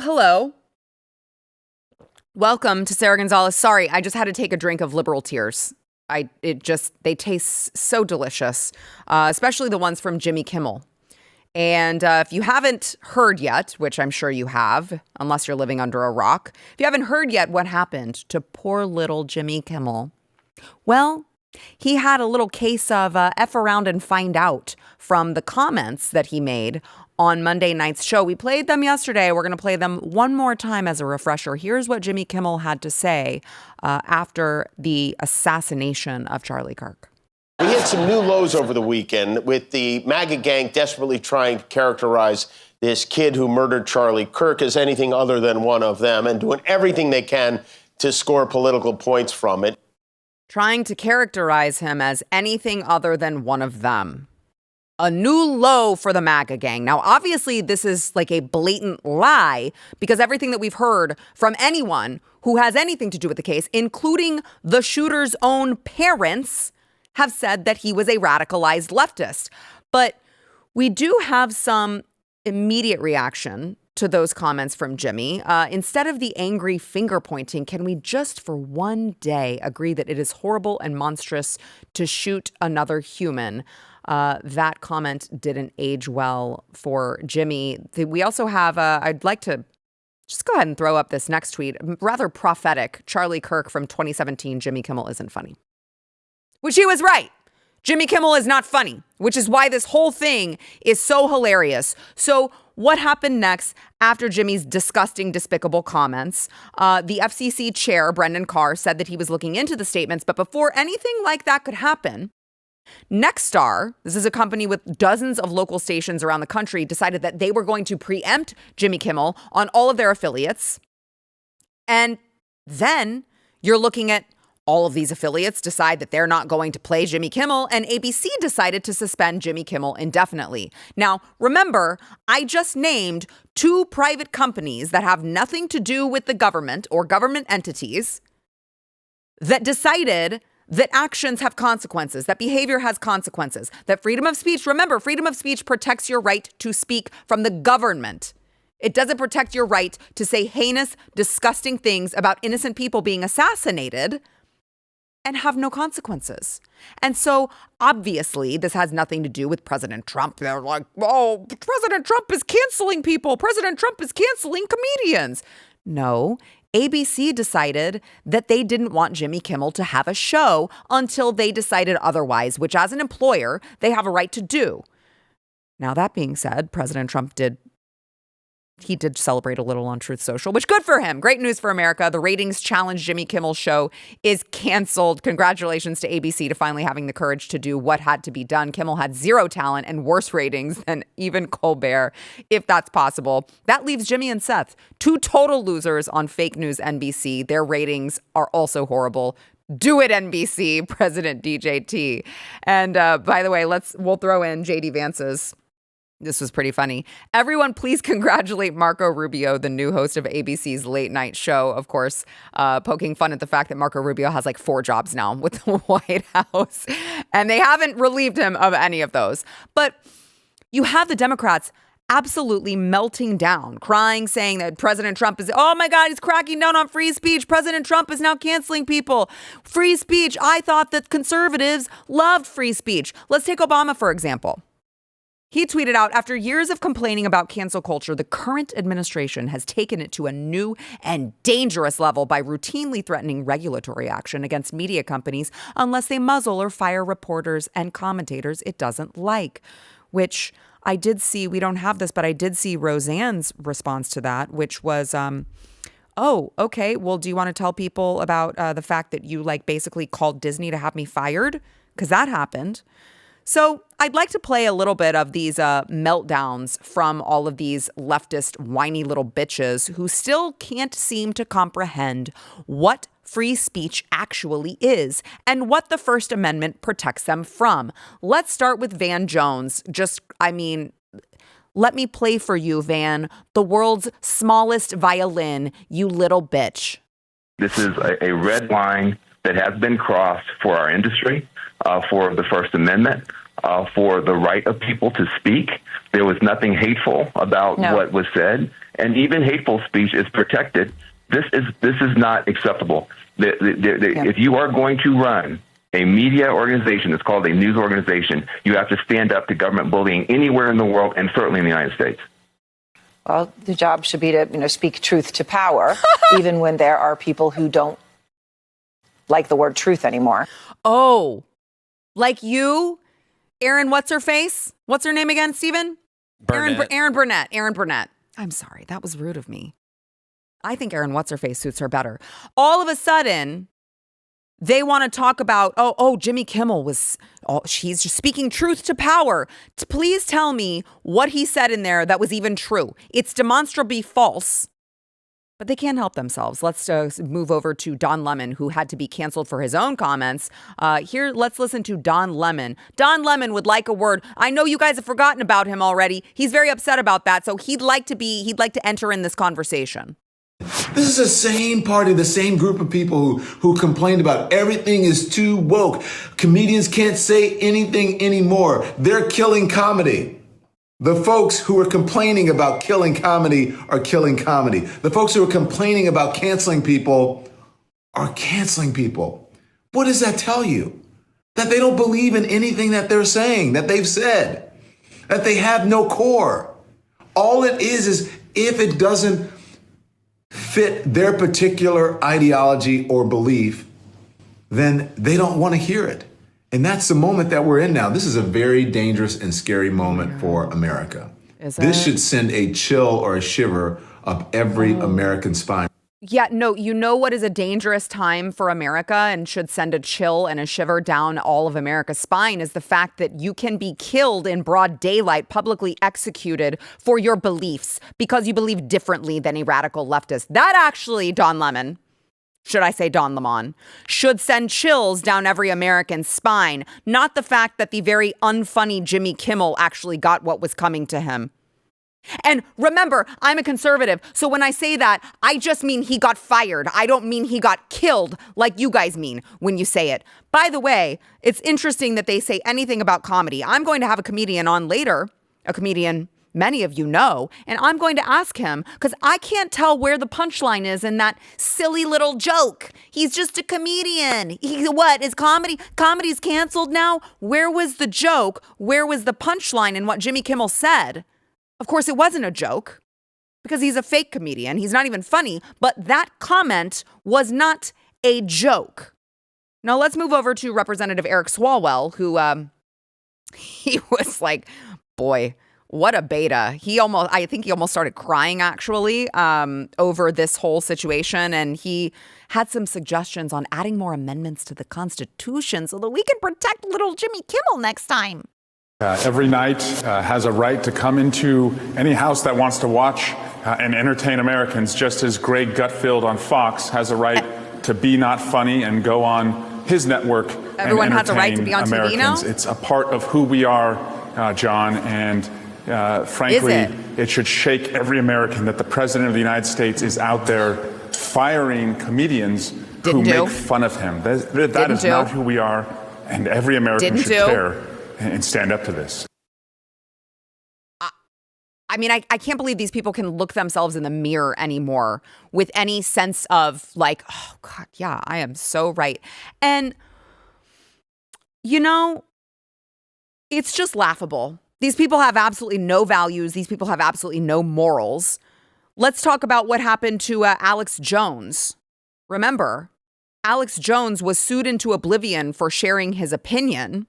hello. Welcome to Sara Gonzales. Sorry, I just had to take a drink of liberal tears. They taste so delicious, especially the ones from Jimmy Kimmel. And if you haven't heard yet, which I'm sure you have, unless you're living under a rock, if you haven't heard yet what happened to poor little Jimmy Kimmel, well, he had a little case of F around and find out from the comments that he made on Monday night's show. We played them yesterday. We're going to play them one more time as a refresher. Here's what Jimmy Kimmel had to say after the assassination of Charlie Kirk. We had some new lows over the weekend with the MAGA gang desperately trying to characterize this kid who murdered Charlie Kirk as anything other than one of them and doing everything they can to score political points from it. Trying to characterize him as anything other than one of them. A new low for the MAGA gang. Now, obviously, this is like a blatant lie because everything that we've heard from anyone who has anything to do with the case, including the shooter's own parents, have said that he was a radicalized leftist. But we do have some immediate reaction to those comments from Jimmy. Instead of the angry finger pointing, can we just for one day agree that it is horrible and monstrous to shoot another human? That comment didn't age well for Jimmy. We also have, I'd like to just go ahead and throw up this next tweet. Rather prophetic. Charlie Kirk from 2017, Jimmy Kimmel isn't funny. Which he was right. Jimmy Kimmel is not funny, which is why this whole thing is so hilarious. So what happened next after Jimmy's disgusting, despicable comments? The FCC chair, Brendan Carr, said that he was looking into the statements. But before anything like that could happen, Nexstar, this is a company with dozens of local stations around the country, decided that they were going to preempt Jimmy Kimmel on all of their affiliates. And then you're looking at all of these affiliates decide that they're not going to play Jimmy Kimmel, and ABC decided to suspend Jimmy Kimmel indefinitely. Now, remember, I just named two private companies that have nothing to do with the government or government entities that decided that actions have consequences, that behavior has consequences, that freedom of speech, remember, freedom of speech protects your right to speak from the government. It doesn't protect your right to say heinous, disgusting things about innocent people being assassinated and have no consequences. And so, obviously, this has nothing to do with President Trump. They're like, oh, President Trump is canceling people. President Trump is canceling comedians. No, ABC decided that they didn't want Jimmy Kimmel to have a show until they decided otherwise, which as an employer, they have a right to do. Now, that being said, President Trump did celebrate a little on Truth Social, which good for him. Great news for America. The ratings challenge Jimmy Kimmel's show is canceled. Congratulations to ABC to finally having the courage to do what had to be done. Kimmel had zero talent and worse ratings than even Colbert, if that's possible. That leaves Jimmy and Seth, two total losers on fake news NBC. Their ratings are also horrible. Do it, NBC, President DJT. And by the way, we'll throw in JD Vance's. This was pretty funny. Everyone, please congratulate Marco Rubio, the new host of ABC's late night show. Of course, poking fun at the fact that Marco Rubio has like 4 jobs now with the White House. And they haven't relieved him of any of those. But you have the Democrats absolutely melting down, crying, saying that President Trump is, oh my God, he's cracking down on free speech. President Trump is now canceling people. Free speech. I thought that conservatives loved free speech. Let's take Obama, for example. He tweeted out, after years of complaining about cancel culture, the current administration has taken it to a new and dangerous level by routinely threatening regulatory action against media companies unless they muzzle or fire reporters and commentators it doesn't like. Which I did see, we don't have this, but I did see Roseanne's response to that, which was, oh, okay, well, do you want to tell people about the fact that you basically called Disney to have me fired? Because that happened. So I'd like to play a little bit of these meltdowns from all of these leftist whiny little bitches who still can't seem to comprehend what free speech actually is and what the First Amendment protects them from. Let's start with Van Jones. Let me play for you, Van, the world's smallest violin, you little bitch. This is a red line that has been crossed for our industry, for the First Amendment. for the right of people to speak. There was nothing hateful about what was said, and even hateful speech is protected. This is not acceptable. If you are going to run a media organization, it's called a news organization, you have to stand up to government bullying anywhere in the world, and certainly in the United States. Well, the job should be to, speak truth to power, even when there are people who don't like the word truth anymore. Oh, like you, Aaron, what's her face? What's her name again, Stephen? Burnett. Aaron Burnett. Aaron Burnett. I'm sorry. That was rude of me. I think Aaron What's-Her-Face suits her better. All of a sudden, they want to talk about, Jimmy Kimmel he's just speaking truth to power. Please tell me what he said in there that was even true. It's demonstrably false, but they can't help themselves. Let's move over to Don Lemon, who had to be canceled for his own comments. Here, let's listen to Don Lemon. Don Lemon would like a word. I know you guys have forgotten about him already. He's very upset about that, so he'd like to enter in this conversation. This is the same party, the same group of people who complained about everything is too woke. Comedians can't say anything anymore. They're killing comedy. The folks who are complaining about killing comedy are killing comedy. The folks who are complaining about canceling people are canceling people. What does that tell you? That they don't believe in anything that they're saying, that they've said, that they have no core. All it is if it doesn't fit their particular ideology or belief, then they don't want to hear it. And that's the moment that we're in now. This is a very dangerous and scary moment for America. This should send a chill or a shiver up every American spine. Yeah, no, you know what is a dangerous time for America and should send a chill and a shiver down all of America's spine is the fact that you can be killed in broad daylight, publicly executed for your beliefs because you believe differently than a radical leftist. That actually, Don Lemon, should I say Don Lemon, should send chills down every American spine, not the fact that the very unfunny Jimmy Kimmel actually got what was coming to him. And remember, I'm a conservative, so when I say that, I just mean he got fired. I don't mean he got killed like you guys mean when you say it. By the way, it's interesting that they say anything about comedy. I'm going to have a comedian on later, a comedian many of you know, and I'm going to ask him because I can't tell where the punchline is in that silly little joke. He's just a comedian. What is comedy? Comedy's canceled now? Where was the joke? Where was the punchline in what Jimmy Kimmel said? Of course, it wasn't a joke because he's a fake comedian. He's not even funny, but that comment was not a joke. Now let's move over to Representative Eric Swalwell, who he was like, boy, what a beta. I think he almost started crying actually over this whole situation. And he had some suggestions on adding more amendments to the Constitution so that we can protect little Jimmy Kimmel next time. Every night has a right to come into any house that wants to watch and entertain Americans, just as Greg Gutfeld on Fox has a right to be not funny and go on his network Everyone and has a right to be on Americans. TV now? It's a part of who we are, John, and frankly, it should shake every American that the President of the United States is out there firing comedians who make fun of him. That is not who we are, and every American should care and stand up to this. I mean, I can't believe these people can look themselves in the mirror anymore with any sense of like, oh, God, yeah, I am so right. And, you know, it's just laughable. These people have absolutely no values. These people have absolutely no morals. Let's talk about what happened to Alex Jones. Remember, Alex Jones was sued into oblivion for sharing his opinion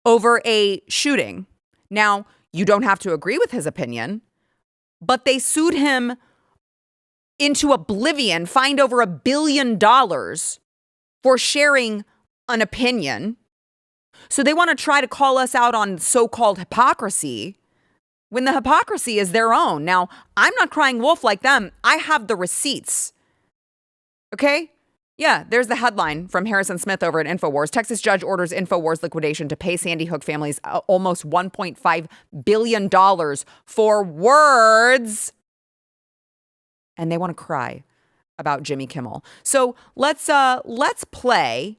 over a shooting. Now, you don't have to agree with his opinion, but they sued him into oblivion, fined over $1 billion for sharing an opinion. So they want to try to call us out on so-called hypocrisy when the hypocrisy is their own. Now, I'm not crying wolf like them. I have the receipts. Okay? Yeah, there's the headline from Harrison Smith over at InfoWars. Texas judge orders InfoWars liquidation to pay Sandy Hook families almost $1.5 billion for words. And they want to cry about Jimmy Kimmel. So let's play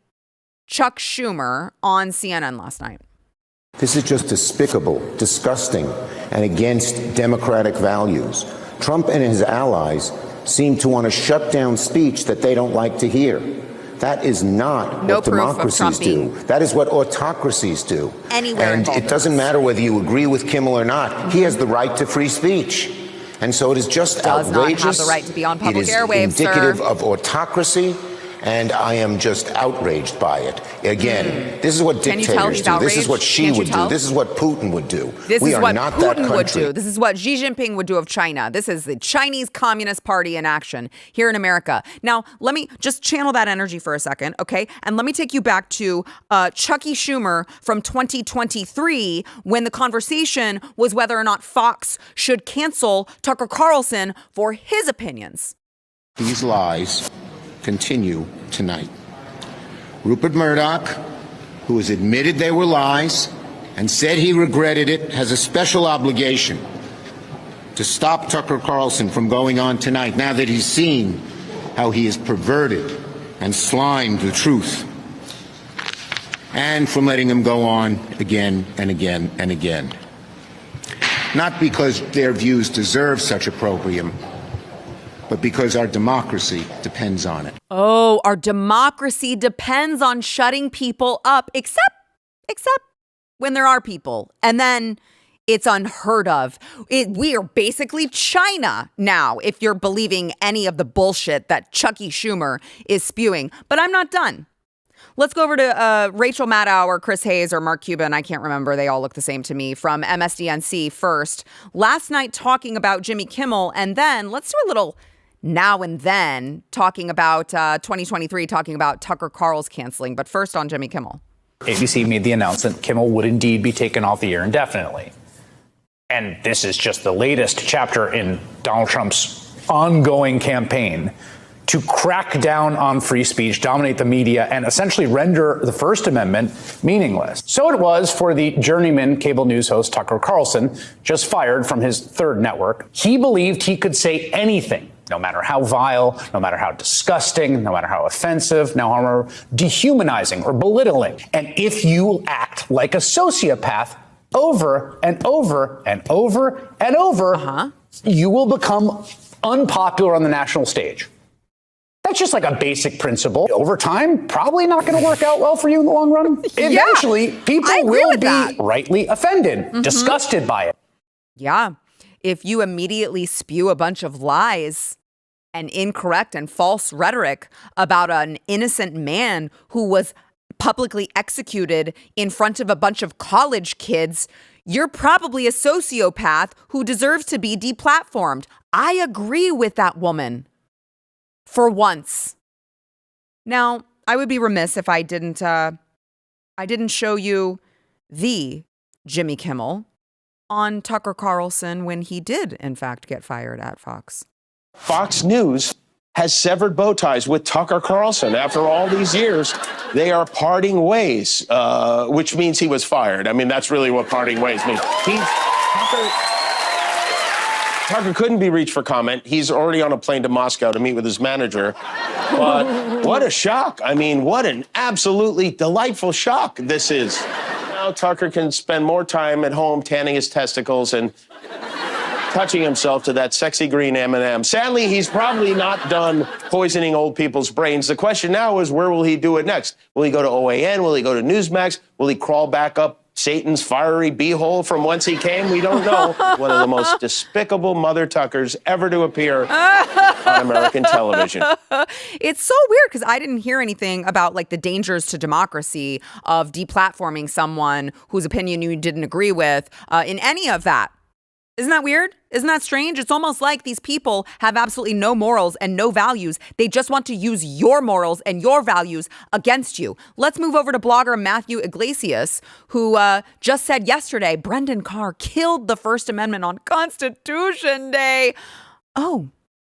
Chuck Schumer on CNN last night. This is just despicable, disgusting, and against democratic values. Trump and his allies seem to want to shut down speech that they don't like to hear. That is not what democracies do. That is what autocracies do. And it doesn't matter whether you agree with Kimmel or not. He has the right to free speech. And so it is just outrageous. Does not have the right to be on public airwaves, sir. It is indicative of autocracy. And I am just outraged by it. Again, this is what dictators do. This is what Xi would do. This is what Putin would do. We are not that country. Would do. This is what Xi Jinping would do of China. This is the Chinese Communist Party in action here in America. Now, let me just channel that energy for a second, okay? And let me take you back to Chucky Schumer from 2023 when the conversation was whether or not Fox should cancel Tucker Carlson for his opinions. These lies continue tonight. Rupert Murdoch, who has admitted they were lies and said he regretted it, has a special obligation to stop Tucker Carlson from going on tonight now that he's seen how he has perverted and slimed the truth, and from letting him go on again and again and again. Not because their views deserve such opprobrium, but because our democracy depends on it. Oh, our democracy depends on shutting people up, except when there are people. And then it's unheard of. We are basically China now, if you're believing any of the bullshit that Chucky Schumer is spewing. But I'm not done. Let's go over to Rachel Maddow or Chris Hayes or Mark Cuban. I can't remember. They all look the same to me, from MSDNC first. Last night talking about Jimmy Kimmel, and then let's do a little now and then talking about 2023, talking about Tucker Carl's canceling. But first on Jimmy Kimmel. ABC made the announcement Kimmel would indeed be taken off the air indefinitely. And this is just the latest chapter in Donald Trump's ongoing campaign to crack down on free speech, dominate the media, and essentially render the First Amendment meaningless. So it was for the journeyman cable news host Tucker Carlson, just fired from his third network. He believed he could say anything, no matter how vile, no matter how disgusting, no matter how offensive, no matter how dehumanizing or belittling. And if you act like a sociopath over and over and over and over, you will become unpopular on the national stage. That's just like a basic principle. Over time, probably not going to work out well for you in the long run. Eventually, people will be rightly offended, disgusted by it. Yeah. If you immediately spew a bunch of lies and incorrect and false rhetoric about an innocent man who was publicly executed in front of a bunch of college kids, you're probably a sociopath who deserves to be deplatformed. I agree with that woman. For once. Now, I would be remiss if I didn't show you the Jimmy Kimmel on Tucker Carlson when he did, in fact, get fired at Fox. Fox News has severed bow ties with Tucker Carlson. After all these years, they are parting ways, which means he was fired. I mean, that's really what parting ways means. Tucker couldn't be reached for comment. He's already on a plane to Moscow to meet with his manager. But what a shock. I mean, what an absolutely delightful shock this is. Now Tucker can spend more time at home tanning his testicles and touching himself to that sexy green M&M. Sadly, he's probably not done poisoning old people's brains. The question now is, where will he do it next? Will he go to OAN? Will he go to Newsmax? Will he crawl back up Satan's fiery beehole from whence he came? We don't know. One of the most despicable mother Tuckers ever to appear on American television. It's so weird because I didn't hear anything about like the dangers to democracy of deplatforming someone whose opinion you didn't agree with in any of that. Isn't that weird? Isn't that strange? It's almost like these people have absolutely no morals and no values. They just want to use your morals and your values against you. Let's move over to blogger Matthew Iglesias, who just said yesterday, Brendan Carr killed the First Amendment on Constitution Day. Oh,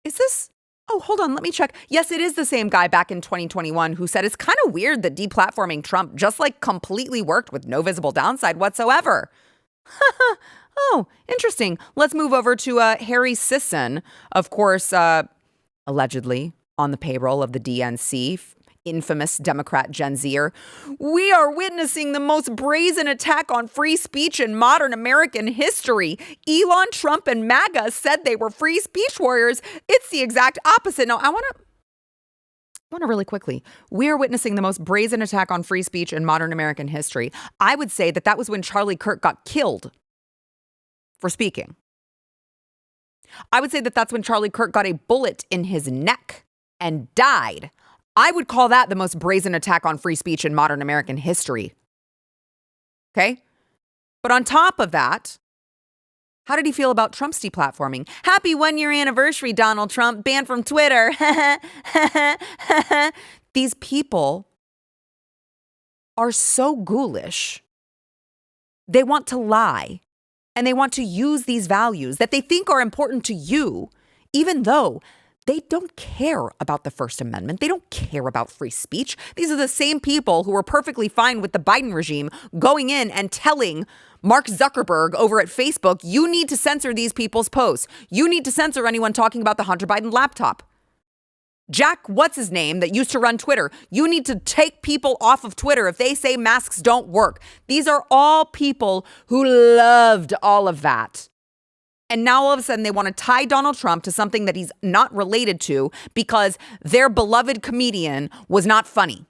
is this? Oh, hold on. Let me check. Yes, it is the same guy back in 2021 who said it's kind of weird that deplatforming Trump just like completely worked with no visible downside whatsoever. Oh, interesting. Let's move over to Harry Sisson, of course, allegedly on the payroll of the DNC, infamous Democrat Gen Zer. We are witnessing the most brazen attack on free speech in modern American history. Elon, Trump, and MAGA said they were free speech warriors. It's the exact opposite. Now, I want to really quickly. We are witnessing the most brazen attack on free speech in modern American history. I would say that was when Charlie Kirk got killed for speaking. I would say that that's when Charlie Kirk got a bullet in his neck and died. I would call that the most brazen attack on free speech in modern American history. Okay? But on top of that, how did he feel about Trump's deplatforming? Happy 1-year anniversary, Donald Trump, banned from Twitter. These people are so ghoulish. They want to lie, and they want to use these values that they think are important to you, even though they don't care about the First Amendment. They don't care about free speech. These are the same people who were perfectly fine with the Biden regime going in and telling Mark Zuckerberg over at Facebook, you need to censor these people's posts. You need to censor anyone talking about the Hunter Biden laptop. Jack, what's his name, that used to run Twitter. You need to take people off of Twitter if they say masks don't work. These are all people who loved all of that. And now all of a sudden they want to tie Donald Trump to something that he's not related to because their beloved comedian was not funny.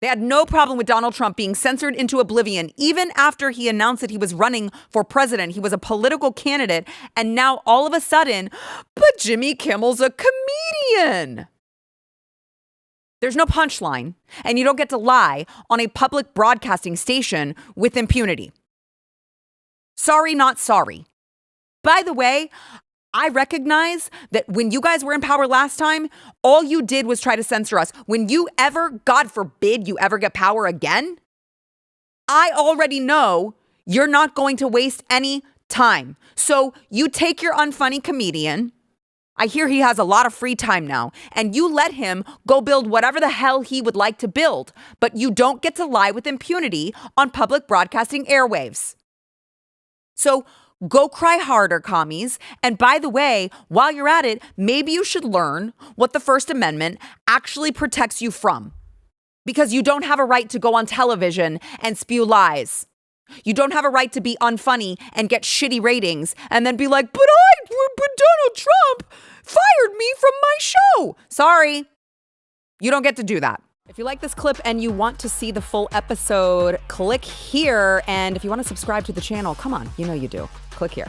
They had no problem with Donald Trump being censored into oblivion, even after he announced that he was running for president. He was a political candidate. And now all of a sudden, but Jimmy Kimmel's a comedian. There's no punchline, and you don't get to lie on a public broadcasting station with impunity. Sorry, not sorry. By the way, I recognize that when you guys were in power last time, all you did was try to censor us. When you ever, God forbid, you ever get power again, I already know you're not going to waste any time. So you take your unfunny comedian, I hear he has a lot of free time now, and you let him go build whatever the hell he would like to build, but you don't get to lie with impunity on public broadcasting airwaves. So go cry harder, commies. And by the way, while you're at it, maybe you should learn what the First Amendment actually protects you from. Because you don't have a right to go on television and spew lies. You don't have a right to be unfunny and get shitty ratings and then be like, but Donald Trump fired me from my show. Sorry, you don't get to do that. If you like this clip and you want to see the full episode, click here. And if you want to subscribe to the channel, come on, you know you do. Click here.